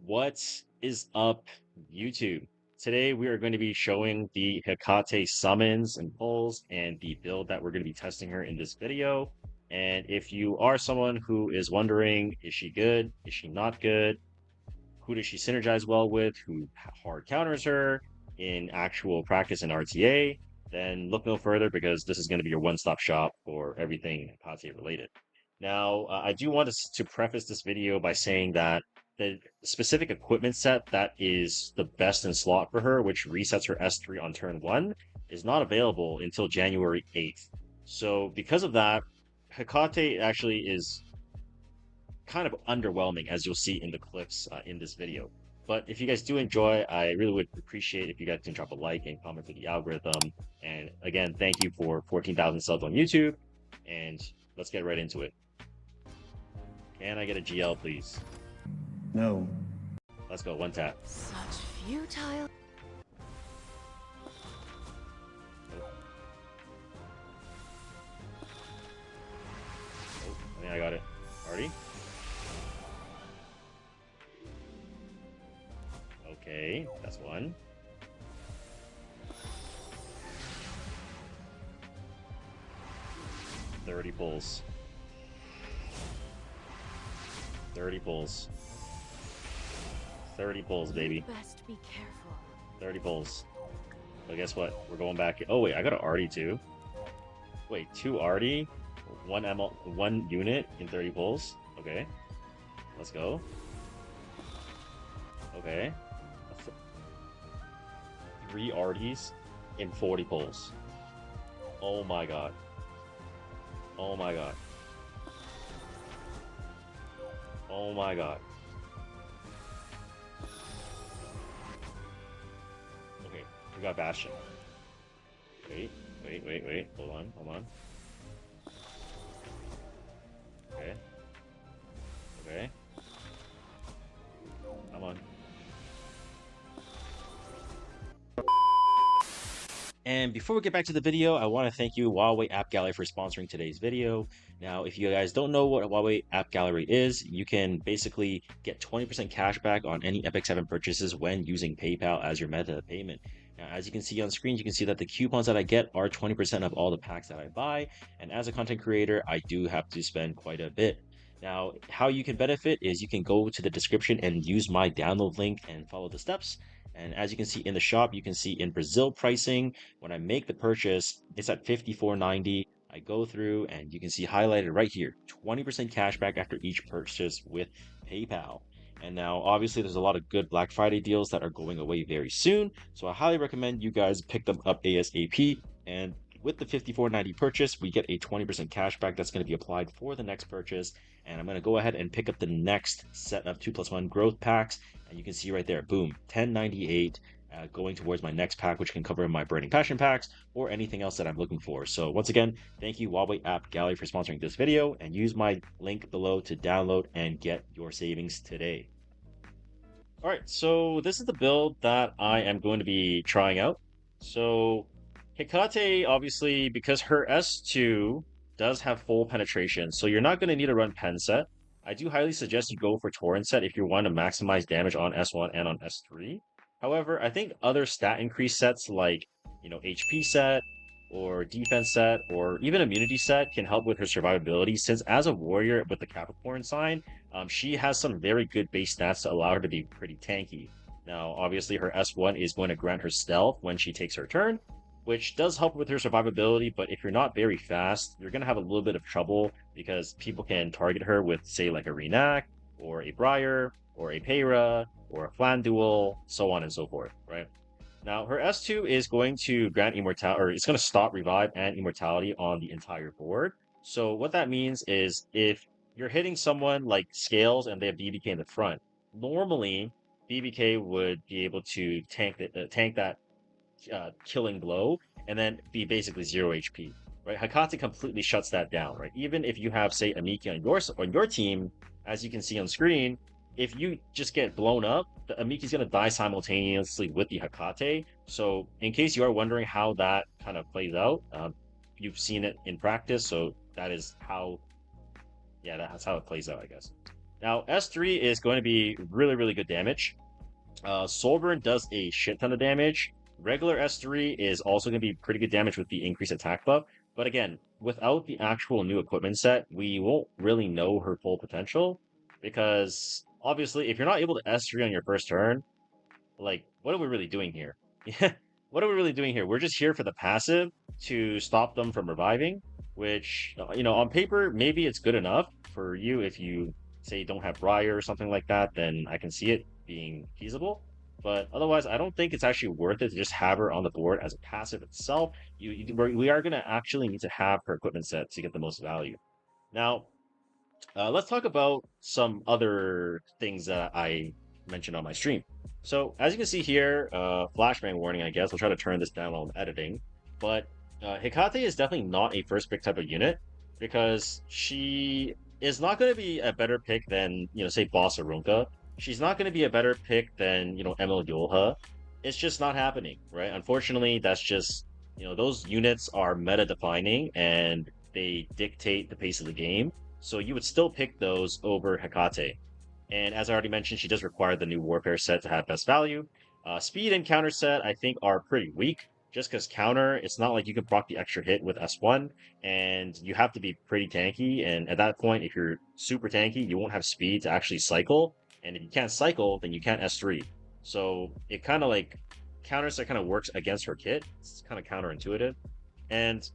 What is up, YouTube? Today we are going to be showing the Hecate summons and pulls and the build that we're going to be testing her in this video. And if you are someone who is wondering, is she good? Is she not good? Who does she synergize well with? Who hard counters her in actual practice and RTA? Then look no further because this is going to be your one-stop shop for everything Hecate related. Now, I do want to preface this video by saying that the specific equipment set that is the best in slot for her, which resets her S3 on turn 1, is not available until January 8th. So because of that, Hecate actually is kind of underwhelming, as you'll see in the clips in this video. But if you guys do enjoy, I really would appreciate if you guys can drop a like and comment for the algorithm. And again, thank you for 14,000 subs on YouTube. And let's get right into it. Can I get a GL, please? No. Let's go, one tap. Such futile. Nope. Oh, I think I got it. Already? Okay, that's one. $30 pulls. 30 pulls. 30 pulls, baby. Best be careful. 30 pulls. But guess what? We're going back. Oh wait, I got an Artie too. Wait, 2 Artie, 1 unit in 30 pulls. Okay, let's go. Okay, 3 Arties in 40 pulls. Oh my god. Oh my god. Oh my god. Okay, we got Bastion. Wait. Hold on. Okay. Okay. Come on. And before we get back to the video, I want to thank you, Huawei AppGallery, for sponsoring today's video. Now, if you guys don't know what Huawei AppGallery is, you can basically get 20% cash back on any Epic 7 purchases when using PayPal as your method of payment. Now, as you can see on screen, you can see that the coupons that I get are 20% of all the packs that I buy. And as a content creator, I do have to spend quite a bit. Now, how you can benefit is you can go to the description and use my download link and follow the steps. And as you can see in the shop, you can see in Brazil pricing, when I make the purchase, it's at $54.90. I go through and you can see highlighted right here, 20% cash back after each purchase with PayPal. And now, obviously, there's a lot of good Black Friday deals that are going away very soon. So I highly recommend you guys pick them up ASAP. And with the $54.90 purchase, we get a 20% cash back that's going to be applied for the next purchase. And I'm going to go ahead and pick up the next set of 2+1 growth packs. And you can see right there, boom, $10.98. Going towards my next pack, which can cover my Burning Passion packs or anything else that I'm looking for. So once again, thank you Huawei AppGallery for sponsoring this video, and use my link below to download and get your savings today. All right, so this is the build that I am going to be trying out. So Hecate, obviously, because her S2 does have full penetration, so you're not going to need to run pen set. I do highly suggest you go for Torrent set if you want to maximize damage on S1 and on S3. However, I think other stat increase sets like, HP set or defense set or even immunity set can help with her survivability, since as a warrior with the Capricorn sign, she has some very good base stats to allow her to be pretty tanky. Now, obviously, her S1 is going to grant her stealth when she takes her turn, which does help with her survivability, but if you're not very fast, you're going to have a little bit of trouble because people can target her with, say, like a Renac or a Briar or a Peyra or a Flanduel, so on and so forth, right? Now, her S2 is going to grant immortality, or it's going to stop revive and immortality on the entire board. So what that means is if you're hitting someone like Scales and they have BBK in the front, normally BBK would be able to tank that killing blow and then be basically 0 HP, right? Hecate completely shuts that down, right? Even if you have, say, Amiki on your team, as you can see on screen, if you just get blown up, the Amiki's going to die simultaneously with the Hecate. So in case you are wondering how that kind of plays out, you've seen it in practice. So that is how, yeah, that's how it plays out, I guess. Now, S3 is going to be really, really good damage. Soulburn does a shit ton of damage. Regular S3 is also going to be pretty good damage with the increased attack buff. But again, without the actual new equipment set, we won't really know her full potential. Because obviously, if you're not able to S3 on your first turn, like, what are we really doing here? Yeah, what are we really doing here? We're just here for the passive to stop them from reviving, which, on paper, maybe it's good enough for you if you say don't have Briar or something like that, then I can see it being feasible. But otherwise, I don't think it's actually worth it to just have her on the board as a passive itself. We are going to actually need to have her equipment set to get the most value. Now, let's talk about some other things that I mentioned on my stream. So, as you can see here, flashbang warning, I guess. I'll try to turn this down while I'm editing. But Hecate is definitely not a first pick type of unit because she is not going to be a better pick than, say, Boss Arunka. She's not going to be a better pick than, Emil Yolha. It's just not happening, right? Unfortunately, that's just, those units are meta defining and they dictate the pace of the game. So you would still pick those over Hecate. And as I already mentioned, she does require the new Warfare set to have best value. Speed and counter set, I think, are pretty weak. Just because counter, it's not like you can proc the extra hit with S1, and you have to be pretty tanky. And at that point, if you're super tanky, you won't have speed to actually cycle. And if you can't cycle, then you can't S3. So it kind of like counter set kind of works against her kit. It's kind of counterintuitive. And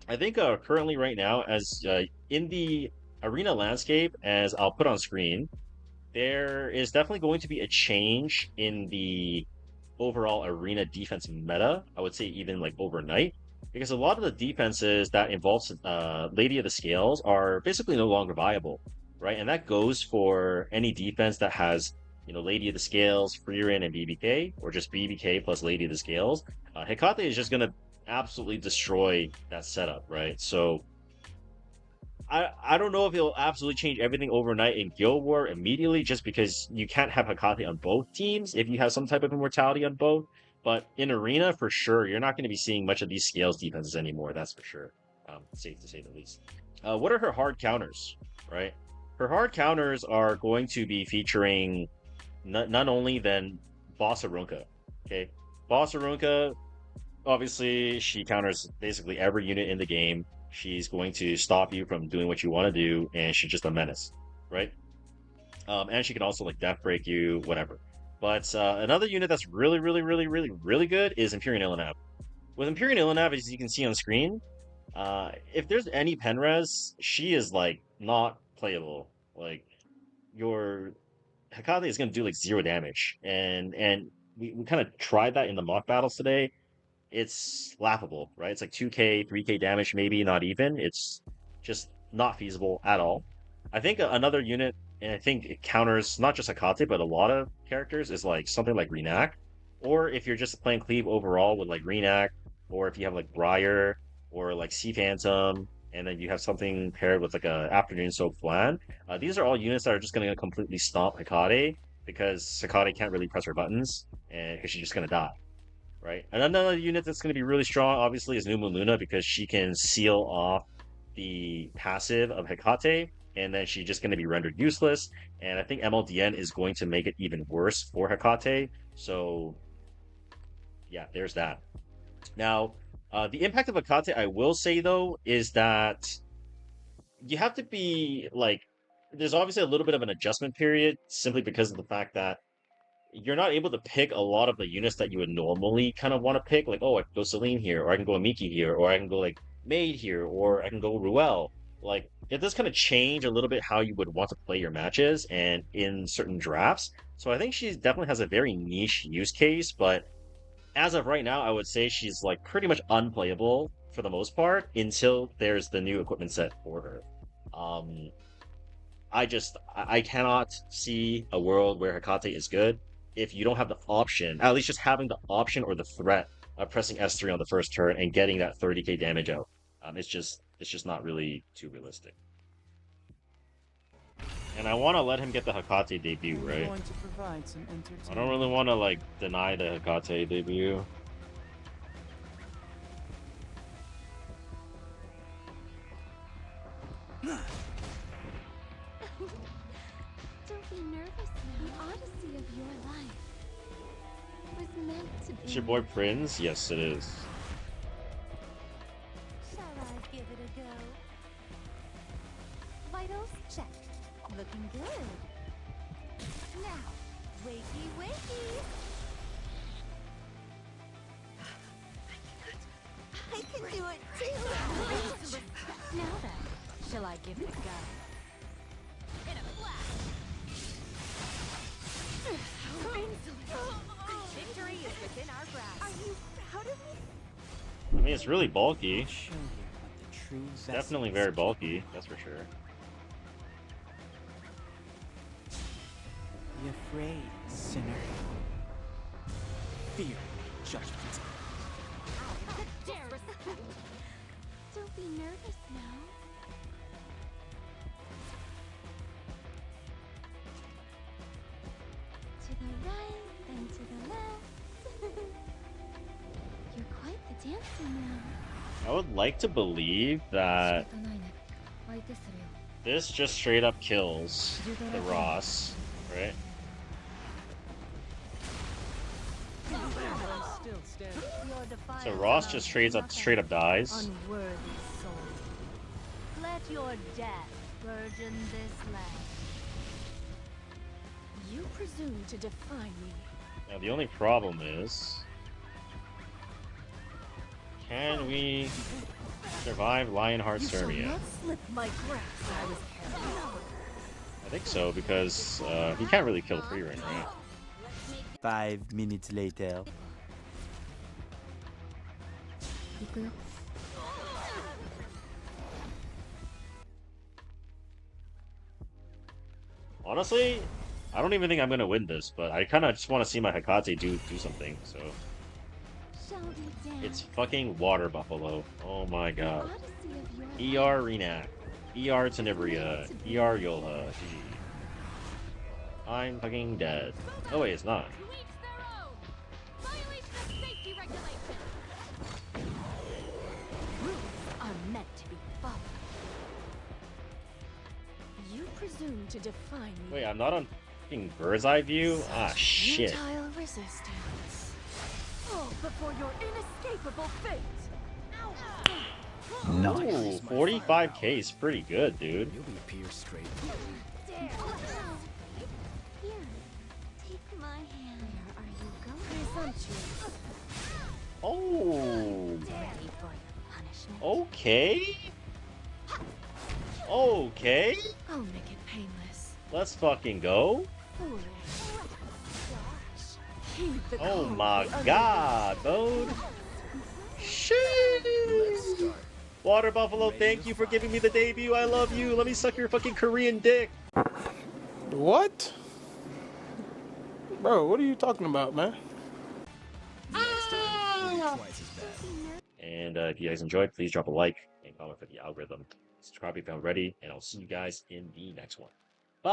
I think currently right now, as in the arena landscape, as I'll put on screen, there is definitely going to be a change in the overall arena defense meta. I would say even like overnight, because a lot of the defenses that involves Lady of the Scales are basically no longer viable, right? And that goes for any defense that has Lady of the Scales, Freerin, and BBK, or just BBK plus Lady of the Scales. Hecate is just gonna absolutely destroy that setup, right? So I don't know if it'll absolutely change everything overnight in Guild War immediately, just because you can't have Hecate on both teams if you have some type of immortality on both. But in Arena, for sure, you're not going to be seeing much of these scales defenses anymore. That's for sure. Safe to say the least. What are her hard counters, right? Her hard counters are going to be featuring none only than Boss Arunka. Okay, Boss Arunka, obviously, she counters basically every unit in the game. She's going to stop you from doing what you want to do, and she's just a menace, right? And she can also like death break you, whatever. But another unit that's really, really, really, really, really good is Empyrean Illinav. With Empyrean Illinav, as you can see on screen, if there's any Penres, she is like not playable. Like your Hecate is going to do like zero damage, and we kind of tried that in the mock battles today. It's laughable, right? It's like 2k, 3k damage, maybe not even. It's just not feasible at all. I think another unit, and I think it counters not just Hecate, but a lot of characters, is like something like Renac. Or if you're just playing Cleave overall with like Renac, or if you have like Briar, or like Sea Phantom, and then you have something paired with like a Afternoon Soak Flan. These are all units that are just going to completely stomp Hecate because Hecate can't really press her buttons, and because she's just going to die, right? And another unit that's going to be really strong, obviously, is New Moon Luna because she can seal off the passive of Hecate, and then she's just going to be rendered useless. And I think MLDN is going to make it even worse for Hecate. So, yeah, there's that. Now, the impact of Hecate, I will say though, is that you have to be like, there's obviously a little bit of an adjustment period simply because of the fact that you're not able to pick a lot of the units that you would normally kind of want to pick. Like, oh, I can go Celine here, or I can go Miki here, or I can go like Maid here, or I can go Ruel. Like, it does kind of change a little bit how you would want to play your matches and in certain drafts. So I think she definitely has a very niche use case, but as of right now, I would say she's like pretty much unplayable for the most part until there's the new equipment set for her. Um, I cannot see a world where Hecate is good if you don't have the option, at least just having the option or the threat of pressing S3 on the first turn and getting that 30k damage out. It's just not really too realistic. And I want to let him get the Hecate debut, right? Going to provide some entertainment. I don't really want to like deny the Hecate debut. to be. It's your boy Prince? Yes, it is. Shall I give it a go? Vitals check. Looking good. Now, wakey wakey. I can do it too. Now then, shall I give it a go? In a flash. How insolent. Victory is within our grasp. Are you proud of me? I mean, it's really bulky. I'll show you what the true It's definitely very bulky, that's for sure. Be afraid, sinner. Fear judgment. Don't be nervous now. To the right, then to the left. You're quite the dancer now. I would like to believe that this just straight up kills the Ross, right? So Ross just straight up dies. Unworthy soul. Let your death burden this land. You presume to define me. Now the only problem is, can we survive Lionheart You shall Servia? not slip my grasp. I was careful. I think so, because he can't really kill Freeran, right? 5 minutes later. Honestly, I don't even think I'm gonna win this, but I kind of just want to see my Hecate do something. So Shall we dance? it's fucking Water Buffalo. Oh my god. Odyssey of your ER Renak, ER Tenebria, ER Yola. GG. I'm fucking dead. Oh wait, it's not. To each their own. Violation of safety regulations. Rules are meant to be followed. You presume to define me. Wait, I'm not on fucking bird's eye view? Ah, shit. Futile resistance. Fall before your inescapable fate. Ooh, 45k is pretty good, dude. You'll be pierced straight. Dare. Here, take my hand. Where are you going? Presumptuous. Oh, Ready for your punishment. okay. Okay, I'll make it painless. let's fucking go. Foolish. Heed the Oh call my of the god, bode. Shit. Water Buffalo, thank you for giving me the debut. I love you. Let me suck your fucking Korean dick. What? Bro, what are you talking about, man? And if you guys enjoyed, please drop a like and comment for the algorithm. Subscribe if you haven't already, and I'll see you guys in the next one. Bye.